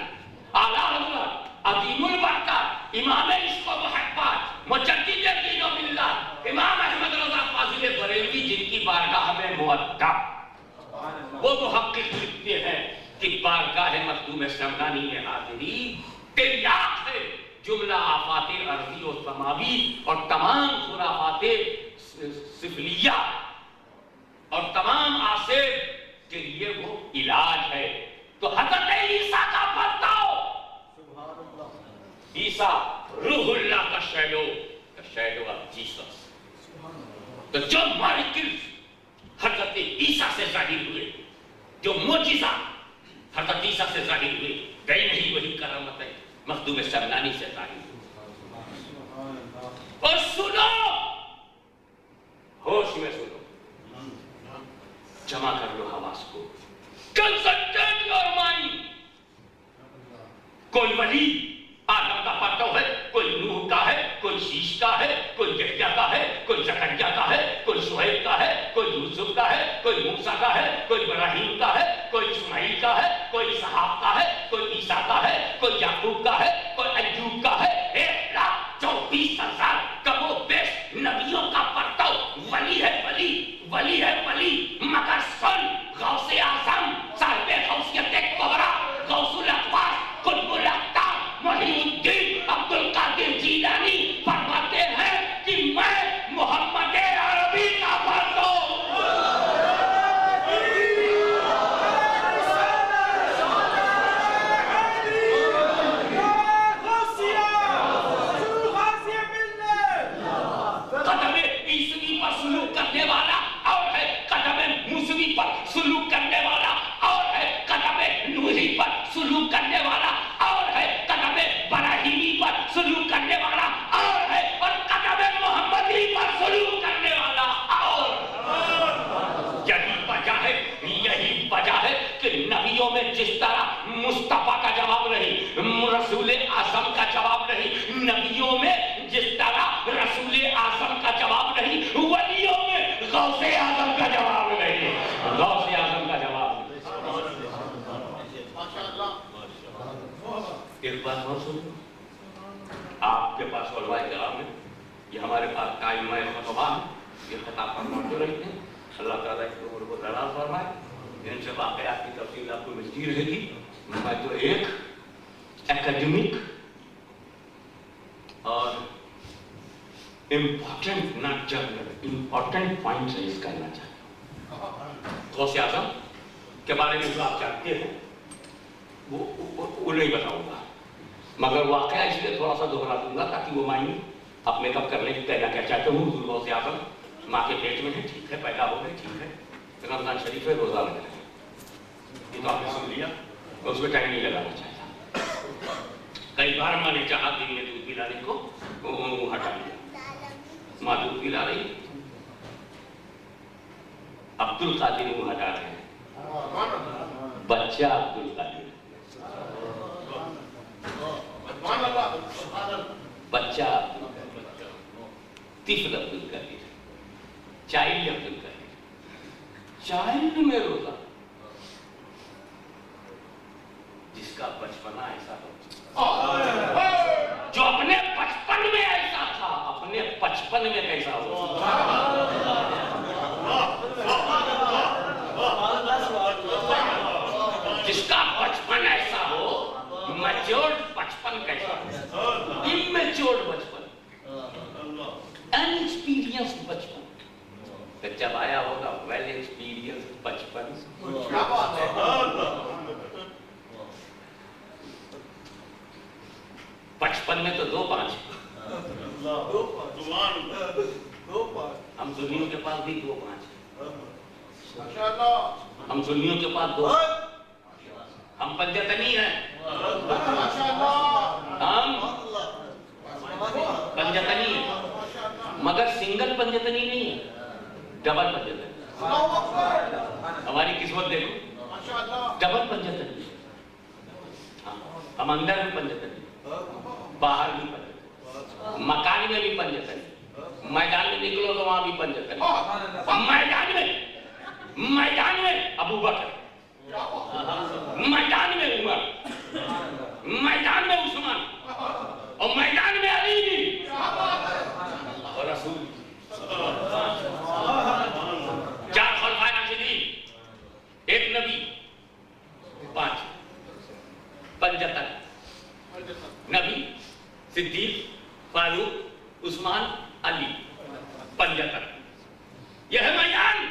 اعلیٰ حضرت عظیم البرکات امام عشق و محبت مجدد دین و ملت امام احمد رضا فاضل بریلوی جن کی بارگاہ میں مؤدب وہ محقق لکھتے ہیں کہ بارگاہ مخدوم سمدانی میں حاضری تریاق ہے جملہ آفات ارضی و سماوی اور تمام خرافات سفلیہ اور تمام آصف کے لیے وہ علاج ہے. تو حضرت عیسیٰ کا برتاؤ عیسیٰ روح اللہ کا شیڈو آف جیسس. تو جو مارکلز حضرت عیسیٰ سے ظاہر ہوئے جو معجزہ حضرت عیسیٰ سے ظاہر ہوئے گئی نہیں وہی کرامت ہے مخدوم سمدانی سے ظاہر ہوئے. اور سنو ہوش میں سنو جمع کر لو حواس کو کنسنٹریٹ یور مائنڈ. کوئی ولی آدم کا پرتو ہے کوئی نوح کا ہے کوئی شیش کا ہے کوئی یحییٰ کا ہے کوئی زکریا کا ہے کوئی شعیب کا ہے کوئی یوسف کا ہے کوئی موسیٰ کا ہے کوئی ابراہیم کا ہے کوئی اسماعیل کا ہے کوئی اسحاق کا ہے کوئی عیسیٰ کا ہے کوئی یعقوب کا ہے کوئی ایوب کا ہے. 1,24,000 کم و بیش نبیوں کا پرتو ولی ہے ولی ہے ولی. مگر سن غوث اعظم صاحب غوثیت کبریٰ غوث الاقواس قطب الاقطاب محی الدین عبد القادر جیلانی فرماتے ہیں کہ میں محمد عربی کا پرتو قدم عیسوی پر سلوک کرنے والا اور ہے قدم موسوی پر سلوک کرنے والا اور ہے قدم نوحی پر سلوک کرنے والا اور ہے قدم ابراہیمی پر سلوک کرنے والا اور ہے اور قدم محمدی پر سلوک کرنے والا اور یہی وجہ ہے کہ نبیوں میں جس طرح مصطفیٰ کا جواب نہیں رسول اعظم کا جواب نہیں نبیوں میں جس طرح رسول اعظم کا جواب نہیں ولیوں میں غوث اعظم کا جواب نہیں غوث اعظم کا جواب نہیں. ایک بات اور سنو آپ کے پاس علماء کرام ہیں یہ ہمارے پاس قائمہ خطبہ ہے یہ خطاب پر موجود رہتے ہیں. اللہ تعالیٰ اس عمر کو دراز فرمائے. ان سے واقعات کی تفصیل آپ کو ملتی رہے گی. میں تو ایک اکیڈمک اور امپورٹنٹ نہ جنرل امپورٹنٹ پوائنٹ ریز کرنا چاہتا ہوں. غوث اعظم کے بارے میں جو آپ جانتے ہیں وہ نہیں بتاؤں گا مگر واقعہ اس لیے تھوڑا سا دوہرا دوں گا تاکہ وہ معنی آپ میک اپ کرنے کی کہنا کیا چاہتے ہوں. حضور غوث اعظم ماں کے پیٹ میں ہے ٹھیک ہے پیدا ہو گئے ٹھیک ہے رمضان شریف ہے روزہ لگ رہے ہیں یہ تو آپ نے سن لیا میں اس میں ٹائم نہیں لگانا چاہتا. کئی بار ماں نے چاہا دن میں دودھ پلانے کو وہ ہٹا دیا. ماں دودھ پلا رہی عبد القادر وہ ہٹا رہے ہیں بچہ عبد القادر بچہ طفل عبد القادر چائلڈ عبد القادر چائلڈ میں روزہ جس کا بچپنا ایسا ہو جو اپنے بچپن میں ایسا تھا اپنے بچپن میں کیسا ہو جس کا بچپن ایسا ہو میچورڈ بچپن کیسا ہو امیچورڈ بچپن انیکسپیرینسڈ بچپن جب آیا ہوگا ویل ایکسپیرینس بچپن بچپن میں تو 2 5 ہم سنیوں کے پاس بھی 2 5 ہم سنیوں کے پاس 2 ہم پنجتنی ہیں ہم پنجتنی ہیں مگر سنگل پنجتنی نہیں ہے ڈبل پنجتنی. ہماری قسمت دیکھو ڈبل پنجتنی ہم اندر بھی پنجتنی باہر بھی پنجتنی مکان میں بھی پنجتنی میدان میں نکلو تو وہاں بھی پنجتنی میدان میں ابو بکر میدان میں عمر، میدان میں عثمان اور میدان میں علی اور رسول 4 خلفائے راشدین، 1 نبی، 5 75 نبی، صدیق، فاروق، عثمان، علی، 75 یہ ہے میدان،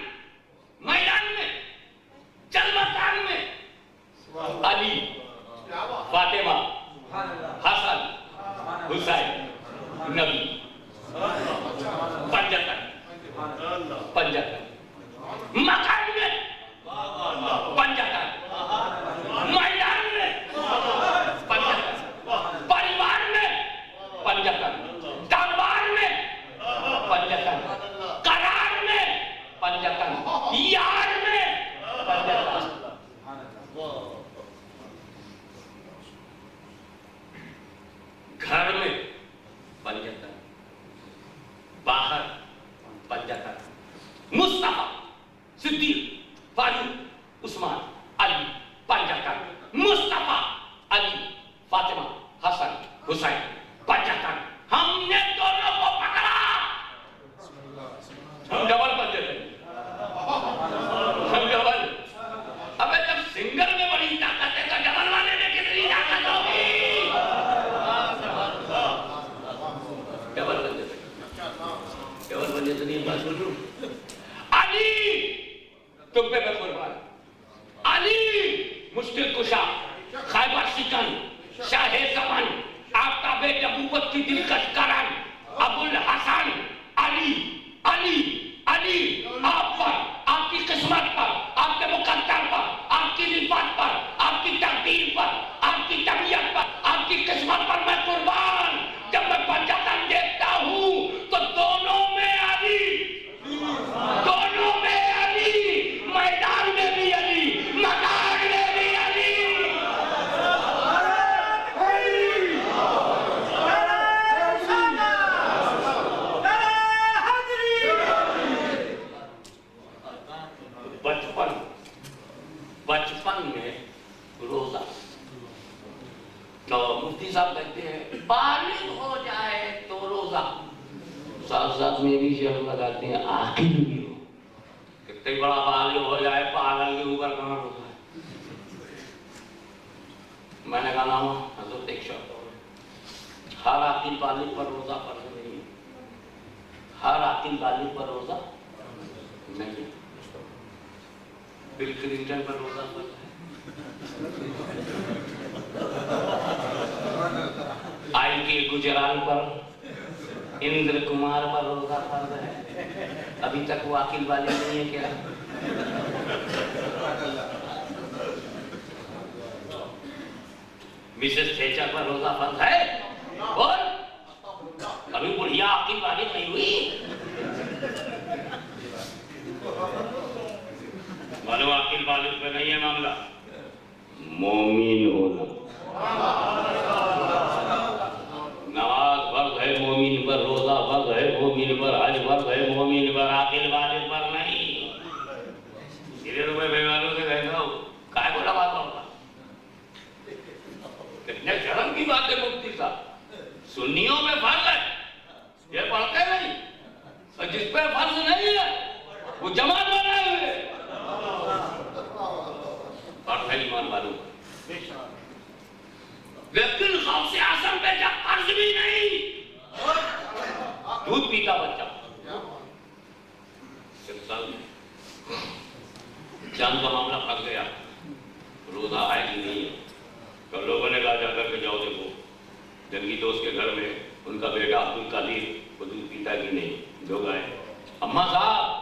میدان میں چل مکان میں علی، فاطمہ، حسن، حسین، نبی، 75 مکان میں 75 میدان میں 75 پریوار میں 75 دربار میں 75 قرار میں 75 یار میں 75 گھر میں 75 باہر 75 مصطفیٰ، صدیق، فاروق، عثمان، علی 75 مصطفیٰ، علی، فاطمہ، حسن، حسین 75 ہم نے دونوں کو پکڑا، ہم ڈبل بن جاتے ہیں، ہم ڈبل۔ ابے جب سنگل میں بڑی طاقت ہے تو ڈبل والے میں کتنی طاقت ہوگی؟ ڈبل بن جاتے ہیں، ڈبل بن جاتے ہیں۔ بات سن لوں، علی تم پہ میں قربان، علی مشکل کشا، خیبر شکن، شاہ زمان، آفتاب نبوت کی دلکش کرن، ابو الحسن، علی علی علی، آپ پر، آپ کی قسمت پر، آپ کے مقدر پر، آپ کی رفعت پر، آپ کی تقدیر پر، آپ کی طبیعت پر، آپ کی قسمت پر میں قربان۔ جب میں پنجتن دیکھتا ہوں تو دونوں میں علی، دونوں میں علی، میدان میں بھی علی، مکان میں بھی علی۔ بچپن میں روزہ تو مفتی صاحب کہتے ہیں بالغ ہو جائے تو روزہ، ساتھ ساتھ میں بھی شعر لگاتے ہیں عاقل بھی ہو، کتنے بڑا بالغ ہو جائے پاگل کے اوپر کہاں روزہ ہے؟ میں نے کہا نام حضرت ایک شعر، ہر عاقل بالغ پر روزہ فرض نہیں ہے، ہر عاقل بالغ پر روزہ نہیں، بل کلنٹن پر روزہ فرض ہے، آئی کے گجرال پر، اندر کمار پر روزہ فرض ہے، ابھی تک وہ عاقل بالغ نہیں ہے کیا؟ مسز تھیچر پر روزہ فرض ہے اور ابھی بڑھیا عاقل بالغ نہیں ہوئی۔ معلوم عاقل بالغ پہ نہیں ہے معاملہ، مومن ہونا، نماز فرض ہے مومن پر، روزہ فرض ہے مومن پر، حج فرض ہے مومن پر، عاقل بالغ پر نہیں۔ یہ تو میں بیماروں سے کہتا ہوں کائے کو لگاتا ہوگا، کتنے شرم کی بات ہے مفتی صاحب، سنیوں میں فرض ہے یہ پڑھتے نہیں، اور جس پہ فرض نہیں ہے وہ جماعت بنائے ہوئے اور ایمان والوں، لیکن غوث اعظم پہ جب فرض بھی نہیں، دودھ پیتا بچہ 6 سال میں چاند کا معاملہ پھنس گیا، روزہ ہے کہ نہیں ہے، تو لوگوں نے کہا جا کر کے جاؤ دیکھو جنگی دوست کے گھر میں ان کا بیٹا عبد القادر وہ دودھ پیتا ہے کہ نہیں، لوگ آئے، اماں صاحب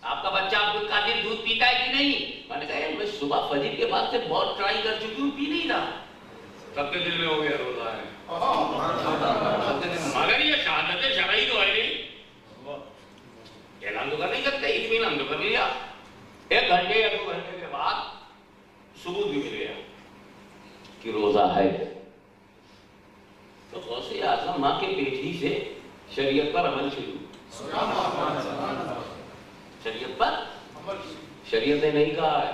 آپ کا بچہ عبد القادر دودھ پیتا ہے کہ نہیں؟ میں نے کہا میں صبح فجر کے بعد سے بہت ٹرائی کر چکی ہوں، پی نہیں رہا، سب کے دل میں ہو گیا روزہ ہے، مگر یہ شہادت شرعی تو ہے نہیں، اعلان تو کر نہیں سکتے، اطمینان تو کر لیا، 1 گھنٹے یا 2 گھنٹے کے بعد ثبوت بھی مل گیا کہ روزہ ہے، تو غوث اعظم ماں کے پیٹھی سے شریعت پر عمل شروع، شریعت پر، شریعت نے نہیں کہا ہے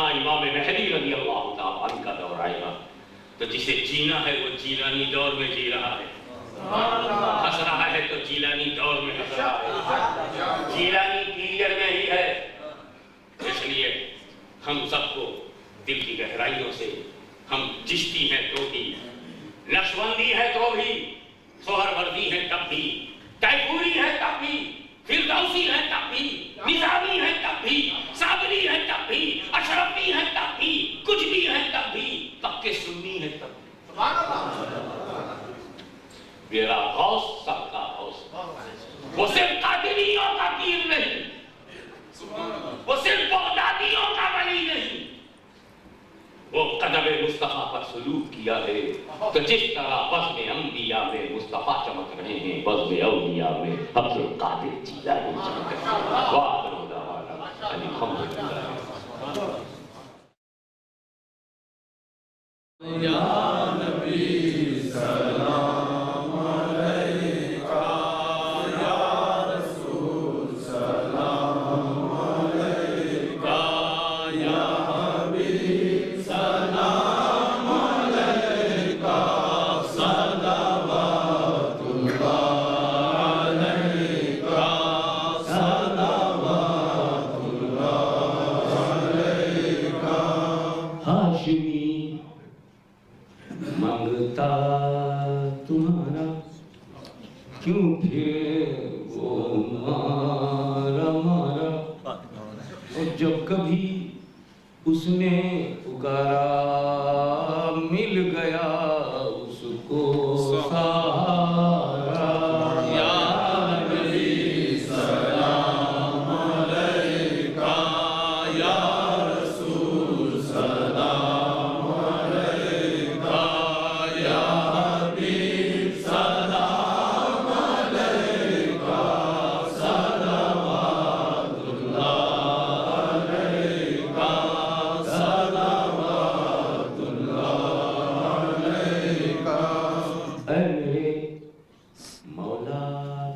سیدنا امام مہدی رضی اللہ تعالیٰ عنہ کا دور آئے گا تو جسے جینا ہے وہ جیلانی دور میں جی رہا ہے، ہنس رہا ہے تو جیلانی دور میں ہنس رہا ہے، جیلانی پیریڈ میں ہی ہے۔ اس لیے ہم سب کو دل کی گہرائیوں سے، ہم چشتی ہیں تو بھی، نقشبندی ہے تو بھی، سہروردی ہے تب بھی، تیپوری ہے تب بھی، فردوسی ہے تب بھی، نظامی ہے تب بھی، صابری ہے تب بھی، اشرفی ہے تب بھی، کچھ بھی ہے تب بھی، پکے سنی ہے تب بھی۔ میرا غوث سب کا غوث، وہ صرف قادریوں کا پیر نہیں، وہ صرف بغدادیوں کا ولی نہیں، وہ قدم مصطفیٰ پر سلوک کیا ہے تو جس طرح بزم انبیاء میں مصطفیٰ چمک رہے ہیں، بزم اولیاء میں عبد القادر جیلانی چمک رہے ہیں۔ وآخر دعوانا الحمدللہ۔ یا نبی سلام علیکہ، یا رسول سلام علیکہ، یا حبیب سلام علیکہ، صلوات اللہ علیکہ، صلوات اللہ علیکہ۔ ہاشمی منگتا تمہارا کیوں پھر وہ مارا مارا، اور جب کبھی اس نے پکارا مل گیا اس کو سہارا۔ یا نبی سلام علیکہ، یا رسول سلام علیکہ، یا حبیب سلام علیکہ، صلوات اللہ علیکہ، صلوات اللہ علیکہ۔ اے میرے مولا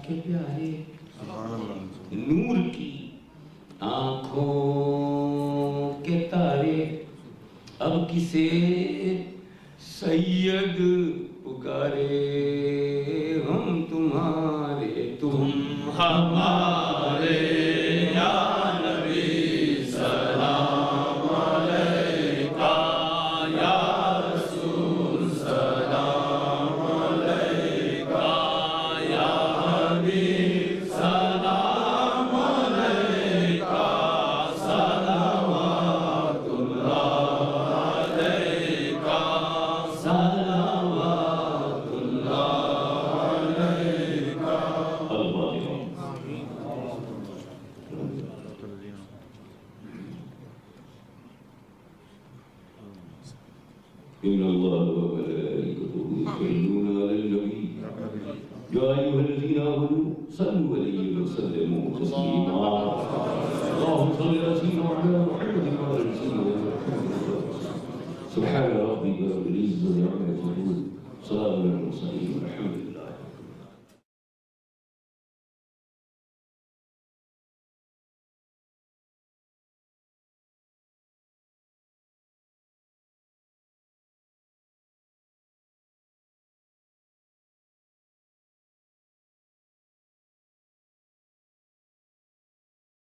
کے پیارے، نور کی آنکھوں کے تارے، اب کسے سید پکارے، ہم تمہارے تم ہمارے، یا نبی سلام علیکہ، یا رسول سلام علیکہ، یا حبیب سلام علیکہ، صلوات اللہ علیکہ، صلوات اللہ علیکہ۔ إن الله وملائكته يصلون على النبي يا أيها الذين آمنوا صلوا عليه وسلموا تسليما اللهم صل على سيدنا محمد وعلى سيدنا محمد سبحان ربك رب العزة عما يصفون سلام على المرسلين والحمد لله